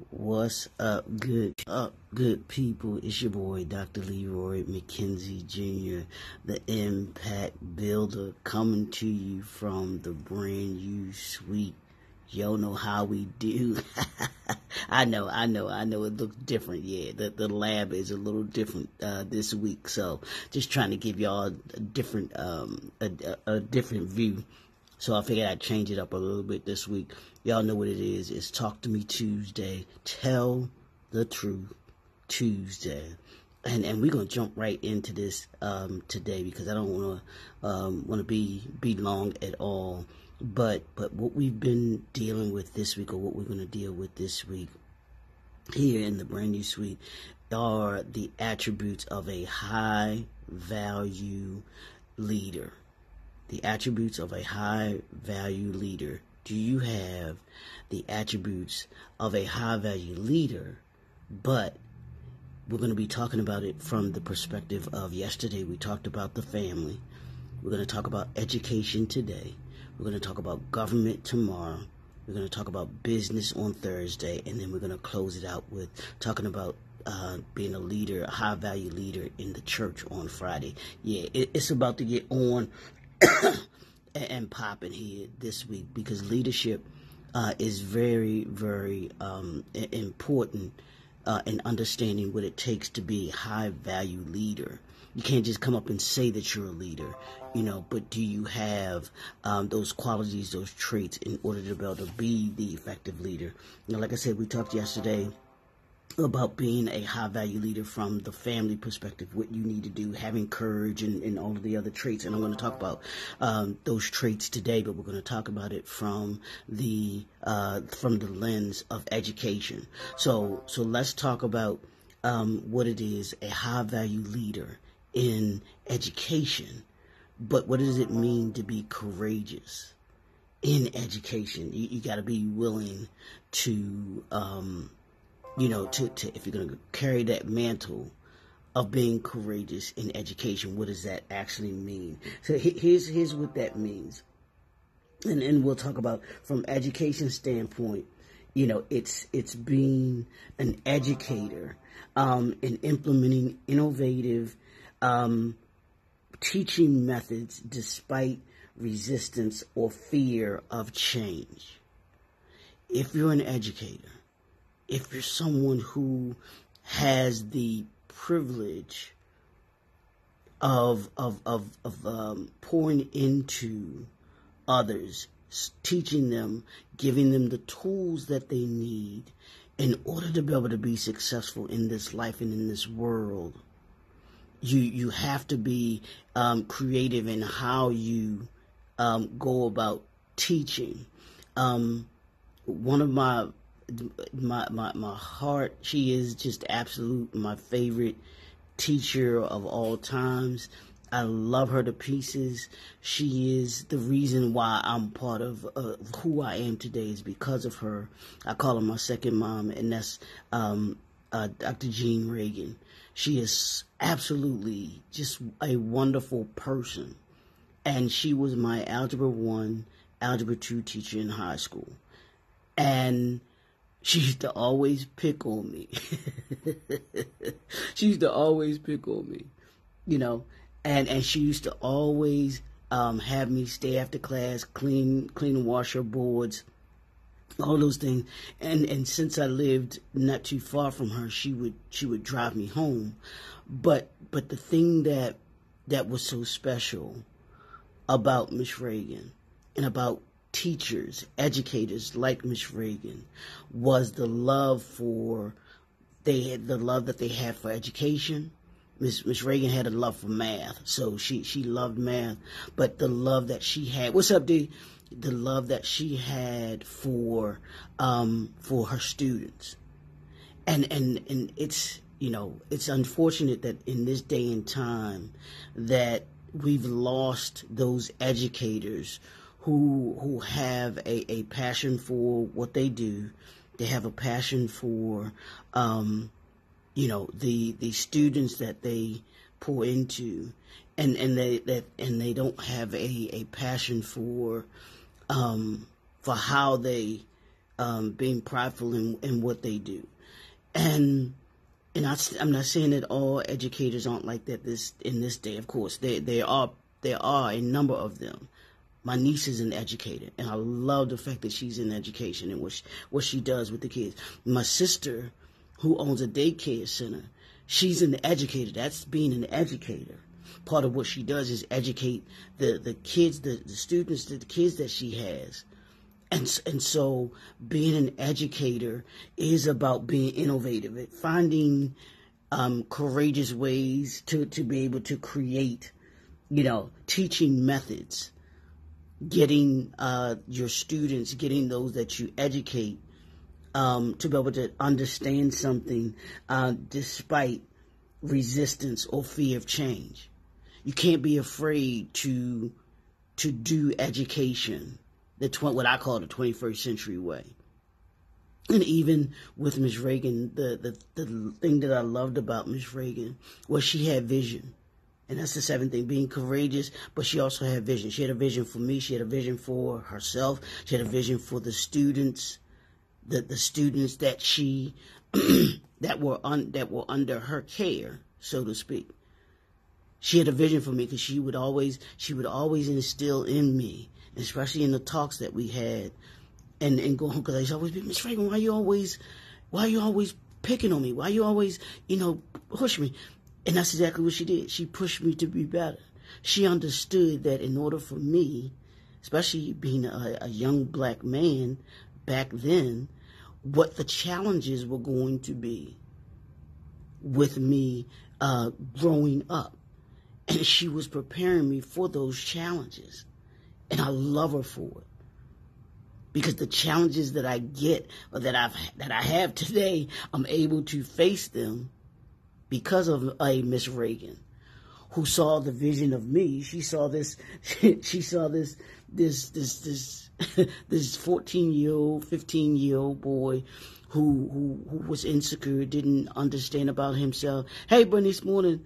What's good people? It's your boy, Dr. Leroy McKenzie Jr., the Impact Builder, coming to you from the brand new suite. Y'all know how we do. I know. It looks different. Yeah, the lab is a little different this week. So just trying to give y'all a different a different view. So I figured I'd change it up a little bit this week. Y'all know what it is. It's Talk to Me Tuesday. Tell the Truth Tuesday. And we're gonna jump right into this today because I don't wanna be long at all. But what we've been dealing with this week, or what we're gonna deal with this week here in the brand new suite, are the attributes of a high value leader. The attributes of a high value leader. Do you have the attributes of a high value leader? But we're going to be talking about it from the perspective of yesterday. We talked about the family. We're going to talk about education today. We're going to talk about government tomorrow. We're going to talk about business on Thursday. And then we're going to close it out with talking about being a leader, a high value leader in the church on Friday. Yeah, it's about to get on and popping here this week because leadership is very, very important in understanding what it takes to be a high value leader. You can't just come up and say that you're a leader, but do you have those qualities, those traits in order to be able to be the effective leader? Like I said, we talked yesterday about being a high value leader from the family perspective, what you need to do, having courage and all of the other traits. And I'm going to talk about those traits today, but we're going to talk about it from the lens of education. So let's talk about what it is, a high value leader in education. But what does it mean to be courageous in education? You got to be willing to if you're going to carry that mantle of being courageous in education, what does that actually mean? So here's what that means. And we'll talk about from education standpoint, it's being an educator, in implementing innovative, teaching methods despite resistance or fear of change. If you're an educator, if you're someone who has the privilege of pouring into others, teaching them, giving them the tools that they need in order to be able to be successful in this life and in this world, you have to be creative in how you go about teaching. One of my heart, she is just absolute my favorite teacher of all times. I love her to pieces. She is the reason why I'm part of who I am today, is because of her. I call her my second mom, and that's Dr. Jean Reagan. She is absolutely just a wonderful person, and she was my Algebra 1, Algebra 2 teacher in high school, and she used to always pick on me. She used to always pick on me, and she used to always have me stay after class, clean and wash her boards, all those things. And since I lived not too far from her, she would drive me home. But the thing that was so special about Miss Reagan and about teachers, educators like Miss Reagan, was the love that they had for education. Miss Reagan had a love for math, so she loved math, but the love that she had, what's up, D? The love that she had for her students, and it's it's unfortunate that in this day and time that we've lost those educators who have a passion for what they do. They have a passion for, the students that they pour into, and they don't have a passion for how they being prideful in what they do. And I'm not saying that all educators aren't like that in this day. Of course, there are a number of them. My niece is an educator, and I love the fact that she's in education and what she does with the kids. My sister, who owns a daycare center, she's an educator. That's being an educator. Part of what she does is educate the kids, the students, the kids that she has. And so being an educator is about being innovative, finding courageous ways to be able to create, teaching methods, getting your students, getting those that you educate to be able to understand something despite resistance or fear of change. You can't be afraid to do education what I call the 21st century way. And even with Ms. Reagan, the thing that I loved about Ms. Reagan was she had vision. And that's the seventh thing, being courageous, but she also had vision. She had a vision for me. She had a vision for herself. She had a vision for the students, the students that she that were under her care, so to speak. She had a vision for me because she would always instill in me, especially in the talks that we had, and go home, because I used to always be, Miss Reagan, why are you always picking on me? Why you always, push me? And that's exactly what she did. She pushed me to be better. She understood that in order for me, especially being a young black man back then, what the challenges were going to be with me growing up. And she was preparing me for those challenges. And I love her for it. Because the challenges that I get, or that I have today, I'm able to face them because of a Miss Reagan, who saw the vision of me. She saw this 14-year-old, 15-year-old boy who was insecure, didn't understand about himself. Hey, Bernice, morning.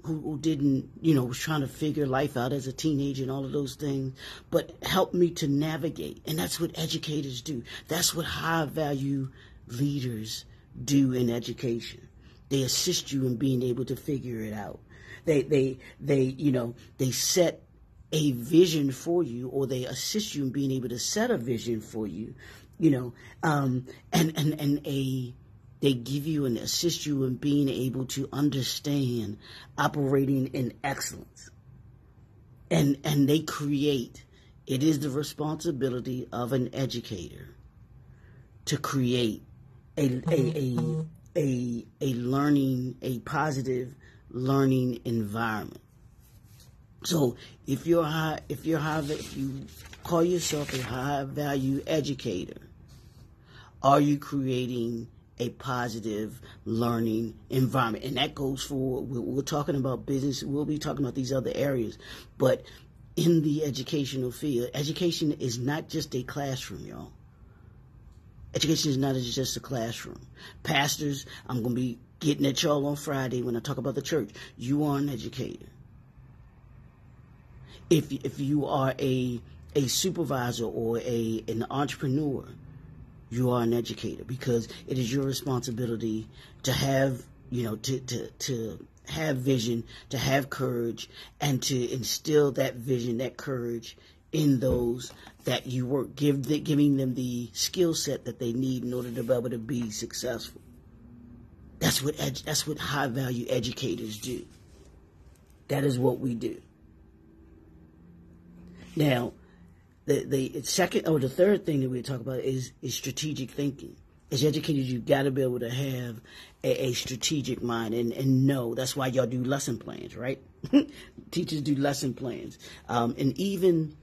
Who didn't, was trying to figure life out as a teenager and all of those things, but helped me to navigate. And that's what educators do. That's what high-value leaders do in education. They assist you in being able to figure it out. They set a vision for you, or they assist you in being able to set a vision for you, they give you and assist you in being able to understand operating in excellence. And they create, it is the responsibility of an educator to create a positive learning environment. So if you call yourself a high value educator, are you creating a positive learning environment? And that goes for, we're talking about business, we'll be talking about these other areas, but in the educational field, education is not just a classroom, y'all. Education is not just a classroom. Pastors, I'm going to be getting at y'all on Friday when I talk about the church. You are an educator. If you are a supervisor or an entrepreneur, you are an educator, because it is your responsibility to have, to have vision, to have courage, and to instill that vision, that courage in those that you work, giving them the skill set that they need in order to be able to be successful. That's what high value educators do. That is what we do. Now, the second or the third thing that we talk about is strategic thinking. As educators, you've got to be able to have a strategic mind and know. That's why y'all do lesson plans, right? Teachers do lesson plans. And even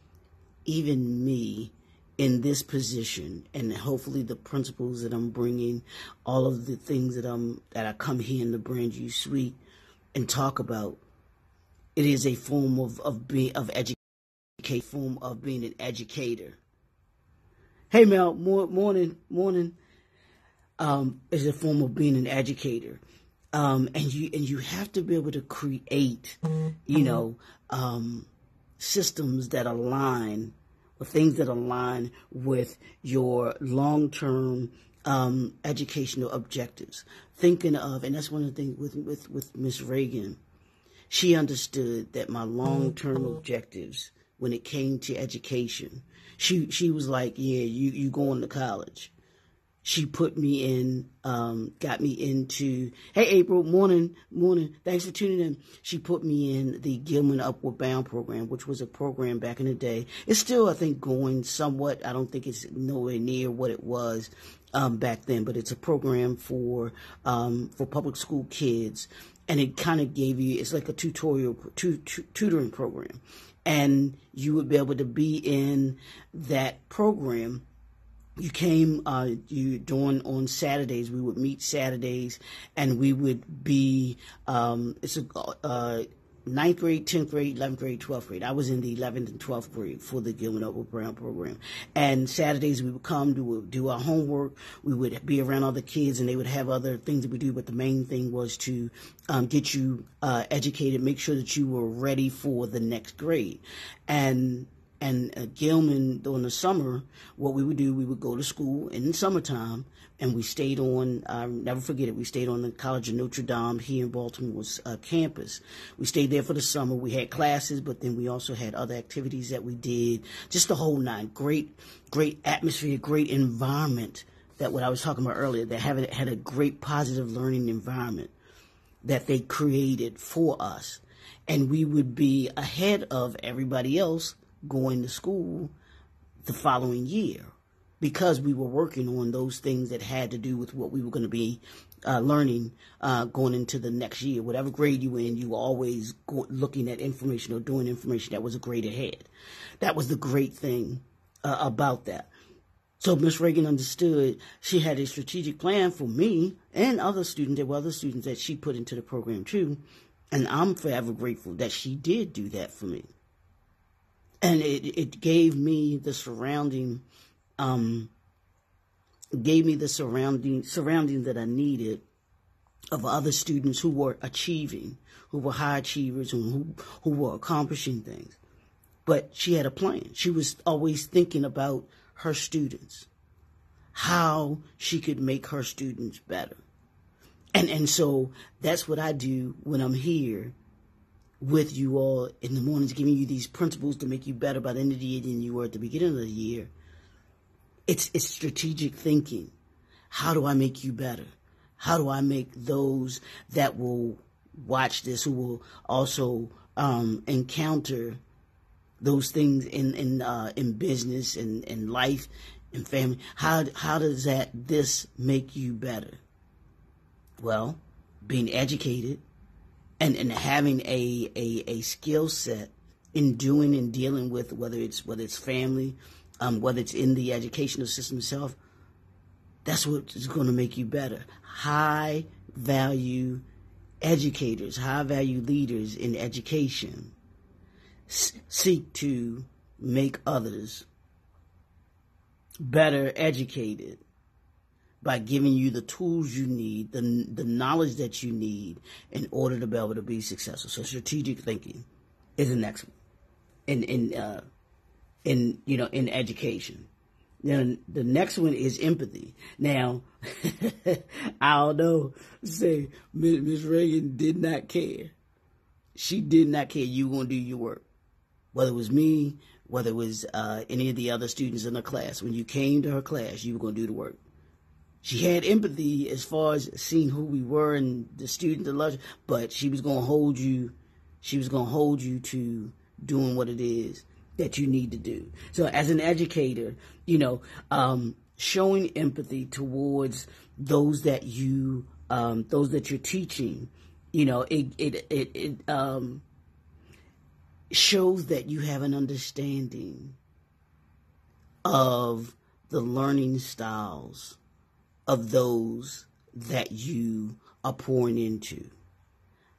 me in this position, and hopefully the principles that I'm bringing, all of the things that I come here in the Brand You Suite and talk about, it is a form of education. Form of being an educator. Hey Mel, morning. Is a form of being an educator, and you have to be able to create, systems that align or things that align with your long-term educational objectives. Thinking of, and that's one of the things with Miss Reagan, she understood that my long-term objectives when it came to education, she was like, yeah, you going to college. She put me in, got me into, hey, April, morning. Thanks for tuning in. She put me in the Gilman Upward Bound program, which was a program back in the day. It's still, I think, going somewhat. I don't think it's nowhere near what it was back then, but it's a program for public school kids. And it kind of gave you, it's like a tutoring program. And you would be able to be in that program. You came, doing on Saturdays. We would meet Saturdays, and we would be, it's a 9th grade, 10th grade, 11th grade, 12th grade. I was in the 11th and 12th grade for the Gilman Upward Bound program. And Saturdays we would come, do our homework. We would be around other kids, and they would have other things that we do. But the main thing was to get you educated, make sure that you were ready for the next grade. And Gilman, during the summer, what we would do, we would go to school in the summertime, and we stayed on, I'll never forget it, we stayed on the College of Notre Dame here in Baltimore's campus. We stayed there for the summer. We had classes, but then we also had other activities that we did, just the whole nine. Great atmosphere, great environment, that what I was talking about earlier, that had a great positive learning environment that they created for us. And we would be ahead of everybody else going to school the following year, because we were working on those things that had to do with what we were going to be learning going into the next year. Whatever grade you were in, you were always looking at information or doing information that was a grade ahead. That was the great thing about that. So Miss Reagan understood. She had a strategic plan for me and other students. There were other students that she put into the program too, and I'm forever grateful that she did do that for me. And it gave me the surrounding that I needed of other students who were achieving, who were high achievers, and who were accomplishing things. But she had a plan. She was always thinking about her students, how she could make her students better. And so that's what I do when I'm here with you all in the mornings, giving you these principles to make you better by the end of the year than you were at the beginning of the year. It's strategic thinking. How do I make you better? How do I make those that will watch this, who will also encounter those things in business and in life and family? How does this make you better? Well, being educated and having a skill set in doing and dealing with, whether it's family, whether it's in the educational system itself, that's what is going to make you better. High value educators, high value leaders in education seek to make others better educated by giving you the tools you need, the knowledge that you need in order to be able to be successful. So strategic thinking is the next one in education. Then the next one is empathy. Now, I don't know, say Ms. Reagan did not care. She did not care. You were going to do your work. Whether it was me, whether it was any of the other students in her class, when you came to her class, you were going to do the work. She had empathy as far as seeing who we were and the student, but she was going to hold you. She was going to hold you to doing what it is that you need to do. So as an educator, showing empathy towards those that you're teaching, it shows that you have an understanding of the learning styles of those that you are pouring into.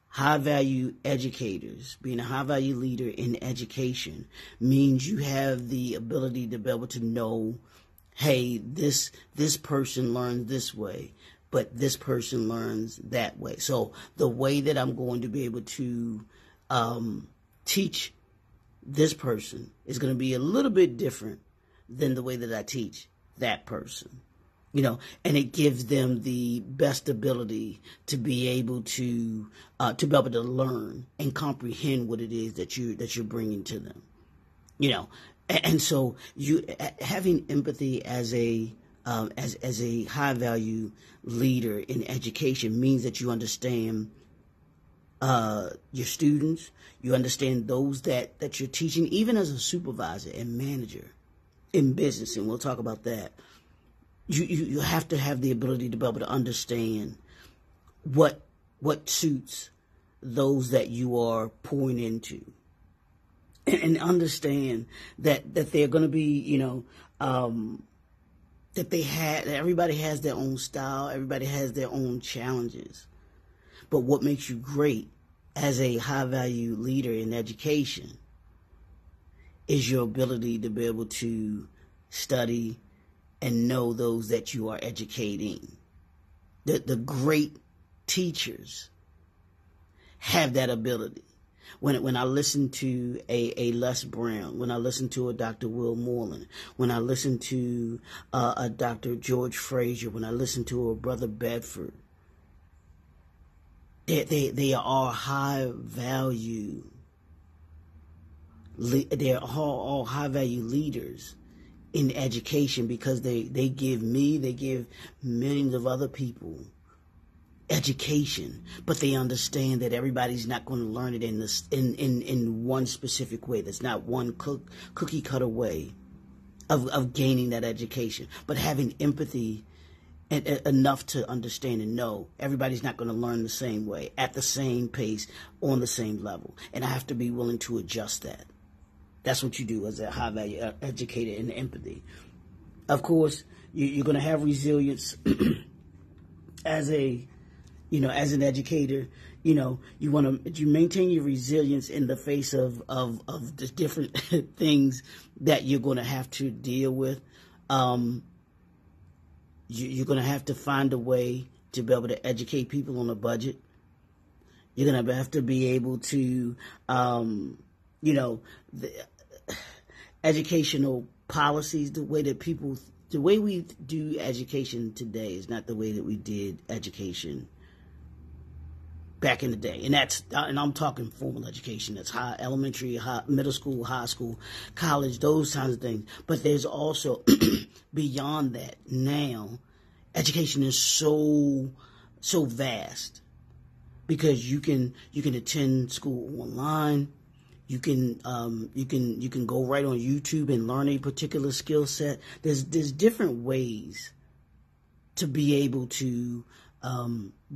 High-value educators, being a high-value leader in education, means you have the ability to be able to know, hey, this person learns this way, but this person learns that way. So the way that I'm going to be able to teach this person is going to be a little bit different than the way that I teach that person. And it gives them the best ability to be able to learn and comprehend what it is that you're bringing to them. And so having empathy as a high value leader in education means that you understand your students, you understand those that you're teaching, even as a supervisor and manager in business, and we'll talk about that. You have to have the ability to be able to understand what suits those that you are pouring into, and understand that they're going to be, that everybody has their own style, everybody has their own challenges. But what makes you great as a high value leader in education is your ability to be able to study and know those that you are educating. The great teachers have that ability. When I listen to a Les Brown, when I listen to a Dr. Will Moreland, when I listen to a Dr. George Frazier, when I listen to a Brother Bedford, they are all high value. They're all high value leaders in education, because they give millions of other people education, but they understand that everybody's not going to learn it in one specific way. There's not one cookie cutter way of gaining that education, but having empathy enough to understand and know everybody's not going to learn the same way, at the same pace, on the same level, and I have to be willing to adjust that. That's what you do as a high value educator in empathy. Of course, you're going to have resilience as an educator. You maintain your resilience in the face of the different things that you're going to have to deal with. You're going to have to find a way to be able to educate people on a budget. You're going to have to be able to, the educational policies, the way we do education today is not the way that we did education back in the day. And I'm talking formal education. That's elementary, middle school, high school, college, those kinds of things. But there's also beyond that now, education is so vast, because you can attend school online. You can go right on YouTube and learn a particular skill set. There's different ways to be able to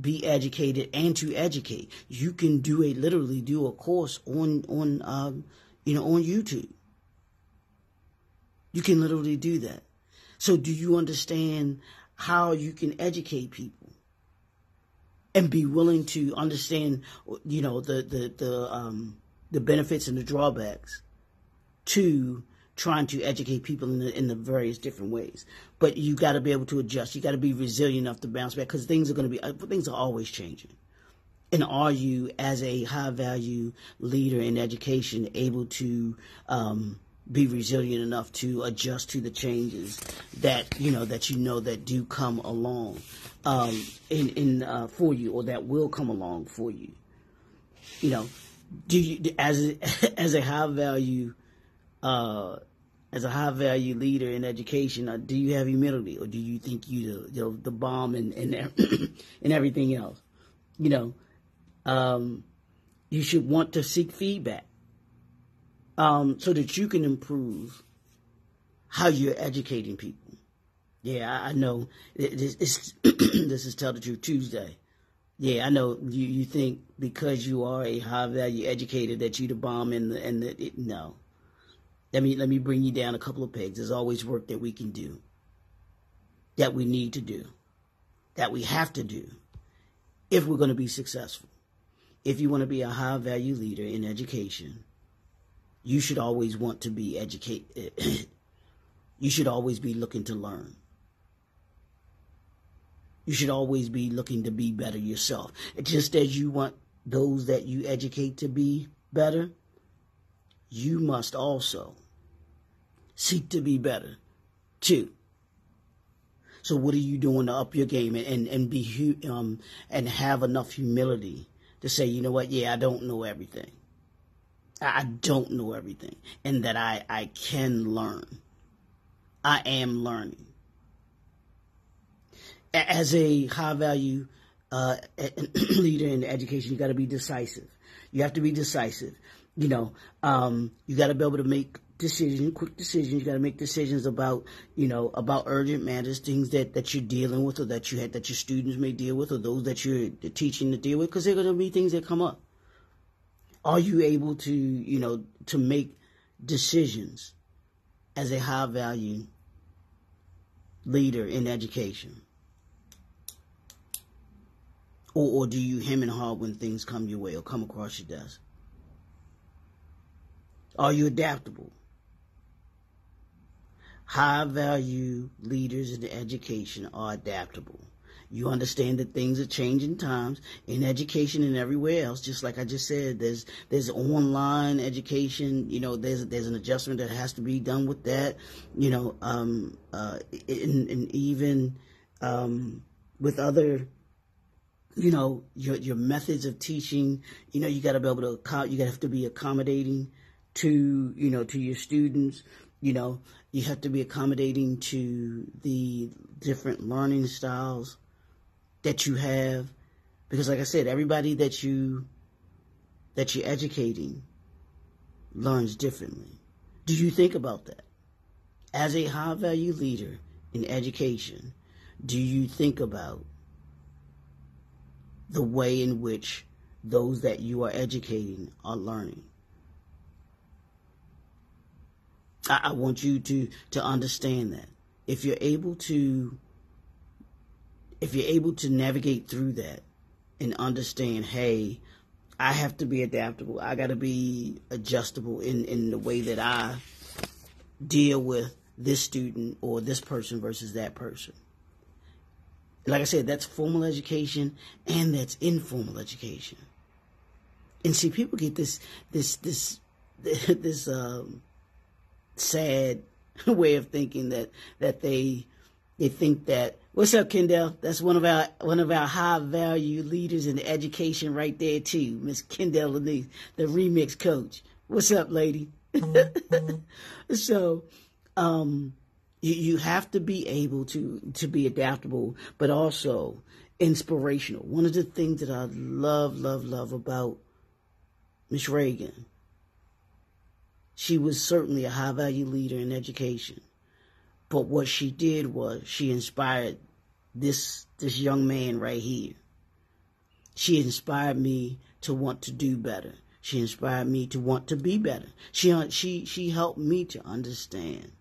be educated and to educate. You can literally do a course on YouTube. You can literally do that. So do you understand how you can educate people and be willing to understand, the benefits and the drawbacks to trying to educate people in the various different ways? But you got to be able to adjust. You got to be resilient enough to bounce back, because things are always changing. And are you, as a high value leader in education, able to be resilient enough to adjust to the changes that do come along for you, or that will come along for you? Do you, as a high value leader in education, do you have humility, or do you think the bomb and and everything else? You should want to seek feedback so that you can improve how you're educating people. Yeah, I know this is Tell the Truth Tuesday. Yeah, I know you think because you are a high value educator that you the bomb no. Let me bring you down a couple of pegs. There's always work that we can do, that we need to do, that we have to do if we're going to be successful. If you want to be a high value leader in education, you should always want to be educated. You should always be looking to learn. You should always be looking to be better yourself. Just as you want those that you educate to be better, you must also seek to be better too. So what are you doing to up your game and be and have enough humility to say, you know what, yeah, I don't know everything. I don't know everything. And that I can learn. I am learning. As a high value leader in education, you got to be decisive. You have to be decisive. You know, you got to be able to make decisions, quick decisions. You got to make decisions about, you know, about urgent matters, things that you're dealing with, or that your students may deal with, or those that you're teaching to deal with, because there are going to be things that come up. Are you able to, you know, to make decisions as a high value leader in education? Or do you hem and haw when things come your way or come across your desk? Are you adaptable? High value leaders in education are adaptable. You understand that things are changing times in education and everywhere else. Just like I just said, there's online education. You know, there's an adjustment that has to be done with that. You know, and even with other, you know, your methods of teaching. You know, you got to be able to you have to be accommodating to, you know, to your students. You know, you have to be accommodating to the different learning styles that you have, because like I said, everybody that you're educating learns differently. Do you think about that? As a high value leader in education, do you think about the way in which those that you are educating are learning? I want you to understand that. If you're able to navigate through that and understand, hey, I have to be adaptable. I got to be adjustable in the way that I deal with this student or this person versus that person. Like I said, that's formal education and that's informal education. And see, people get this sad way of thinking that they think that, what's up, Kendall? That's one of our high value leaders in education right there too, Miss Kendall Lanise, the remix coach. What's up, lady? So, you have to be able to be adaptable, but also inspirational. One of the things that I love about Miss Reagan, she was certainly a high value leader in education. But what she did was she inspired this young man right here. She inspired me to want to do better. She inspired me to want to be better. She helped me to understand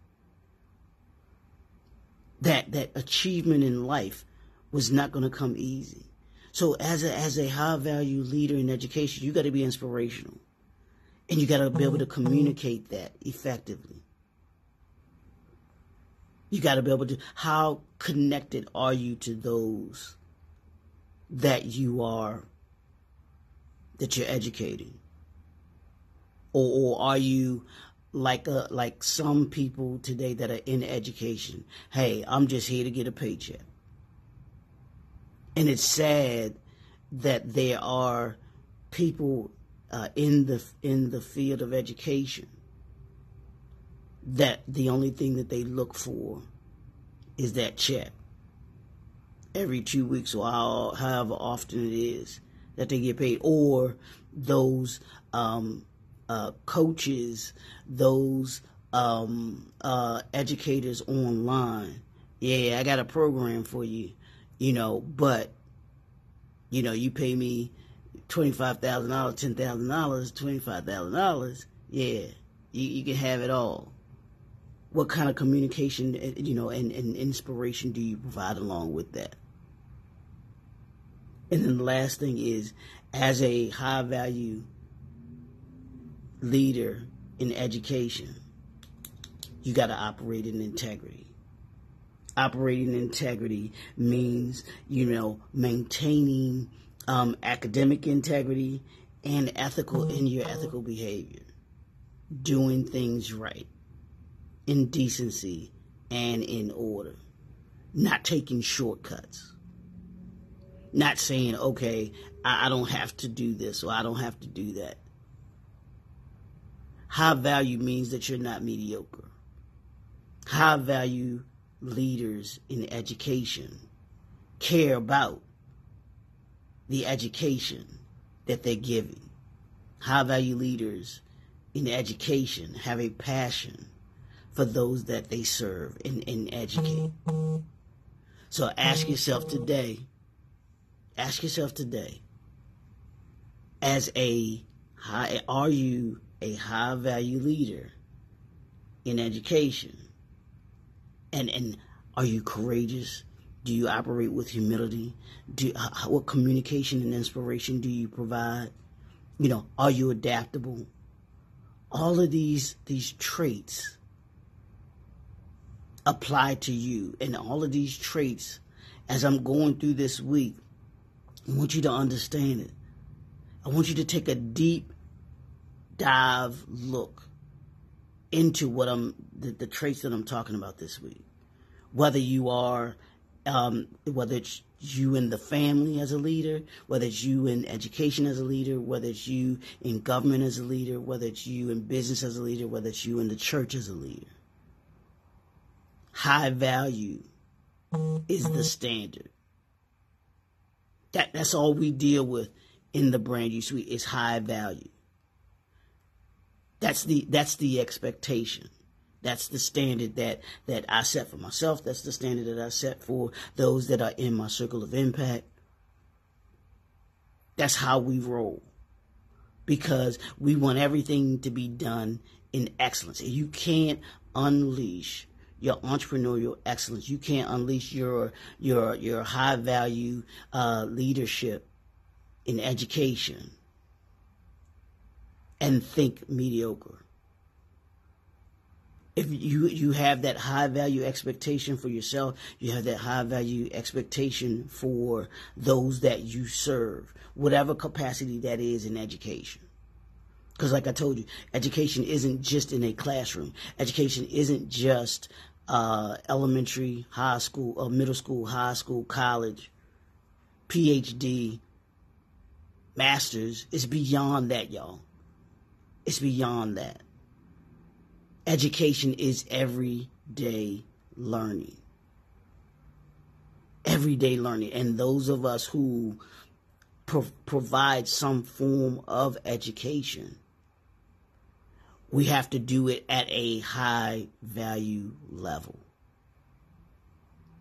that achievement in life was not going to come easy. So as a high value leader in education, you got to be inspirational. And you got to be able to communicate that effectively. You got to be able to, how connected are you to those that you're educating? Or are you like some people today that are in education? Hey, I'm just here to get a paycheck. And it's sad that there are people in the field of education that the only thing that they look for is that check every 2 weeks or however often it is that they get paid, or those coaches, those educators online. Yeah, I got a program for you, but you pay me $25,000, $10,000, $25,000. Yeah, you can have it all. What kind of communication, and inspiration do you provide along with that? And then the last thing is, as a high value leader in education, you got to operate in integrity. Operating in integrity means, maintaining academic integrity and ethical in your ethical behavior. doing things right, in decency and in order, not taking shortcuts, not saying, okay, I don't have to do this or I don't have to do that. High value means that you're not mediocre. High value leaders in education care about the education that they're giving. High value leaders in education have a passion for those that they serve and educate. So ask yourself today, are you a high value leader in education? And are you courageous? Do you operate with humility? What communication and inspiration do you provide? Are you adaptable? All of these traits apply to you. And all of these traits, as I'm going through this week, I want you to understand it. I want you to take a deep dive look into what the traits that I'm talking about this week. Whether it's you in the family as a leader, whether it's you in education as a leader, whether it's you in government as a leader, whether it's you in business as a leader, whether it's you in the church as a leader. High value is the standard. That's all we deal with in the Brand You Suite is high value. That's the expectation. That's the standard that I set for myself. That's the standard that I set for those that are in my circle of impact. That's how we roll. Because we want everything to be done in excellence. And you can't unleash your entrepreneurial excellence. You can't unleash your high value leadership in education and think mediocre. If you have that high value expectation for yourself, you have that high value expectation for those that you serve, whatever capacity that is in education. Because like I told you, education isn't just in a classroom. Education isn't just elementary, high school, middle school, high school, college, PhD, master's. It's beyond that, y'all. It's beyond that. Education is everyday learning. Everyday learning. And those of us who provide some form of education, we have to do it at a high value level.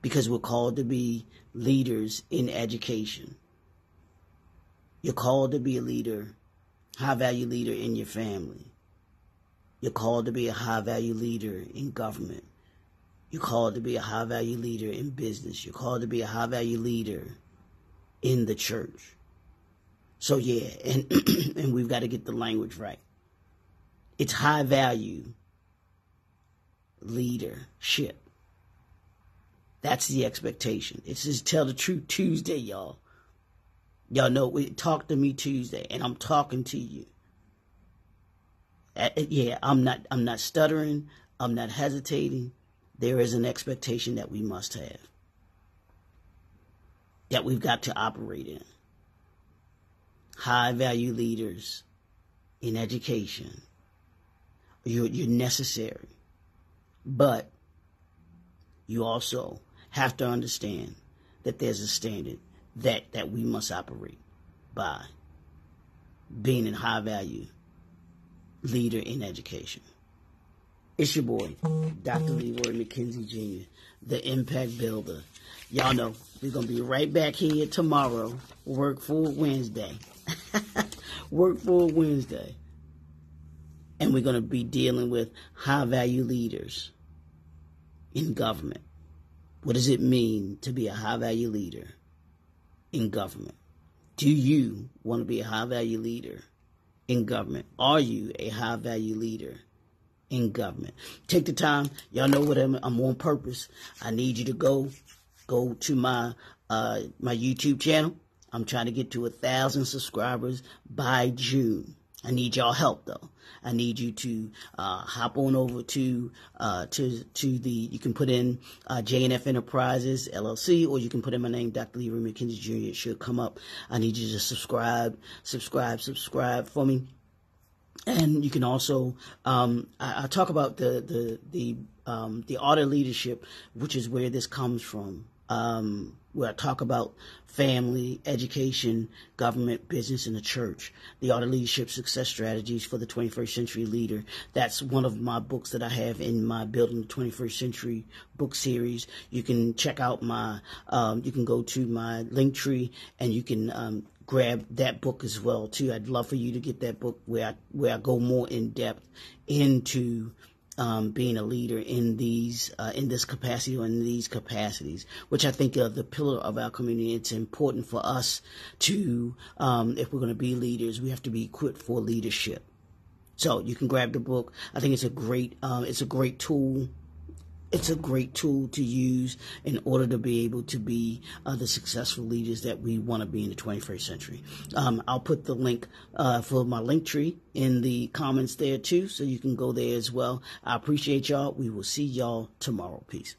Because we're called to be leaders in education. You're called to be a leader, high value leader in your family. You're called to be a high-value leader in government. You're called to be a high-value leader in business. You're called to be a high-value leader in the church. So, yeah, and we've got to get the language right. It's high-value leadership. That's the expectation. It's just Tell the Truth Tuesday, y'all. Y'all know, Talk to Me Tuesday, and I'm talking to you. Yeah, I'm not stuttering. I'm not hesitating. There is an expectation that we must have, that we've got to operate in. High value leaders in education. You're necessary, but you also have to understand that there's a standard that we must operate by. Being in high value leader in education. It's your boy, Dr. Leroy McKenzie Jr., the Impact Builder. Y'all know we're going to be right back here tomorrow, Work for Wednesday. Work for Wednesday. And we're going to be dealing with high-value leaders in government. What does it mean to be a high-value leader in government? Do you want to be a high-value leader in government? Are you a high-value leader in government? Take the time. Y'all know what I'm on purpose. I need you to go to my YouTube channel. I'm trying to get to 1,000 subscribers by June. I need y'all help though. I need you to hop on over to the. You can put in JNF Enterprises LLC, or you can put in my name, Dr. Leroy McKenzie Jr. It should come up. I need you to subscribe for me. And you can also I talk about the art of leadership, which is where this comes from. Where I talk about family, education, government, business, and the church. The Art of Leadership Success Strategies for the 21st Century Leader. That's one of my books that I have in my Building the 21st Century book series. You can check out my, you can go to my Linktree and you can grab that book as well too. I'd love for you to get that book where I go more in depth into being a leader in this capacity or in these capacities, which I think are the pillar of our community. It's important for us to, if we're going to be leaders, we have to be equipped for leadership. So you can grab the book. I think it's a great tool. It's a great tool to use in order to be able to be the successful leaders that we want to be in the 21st century. I'll put the link for my Linktree in the comments there too, so you can go there as well. I appreciate y'all. We will see y'all tomorrow. Peace.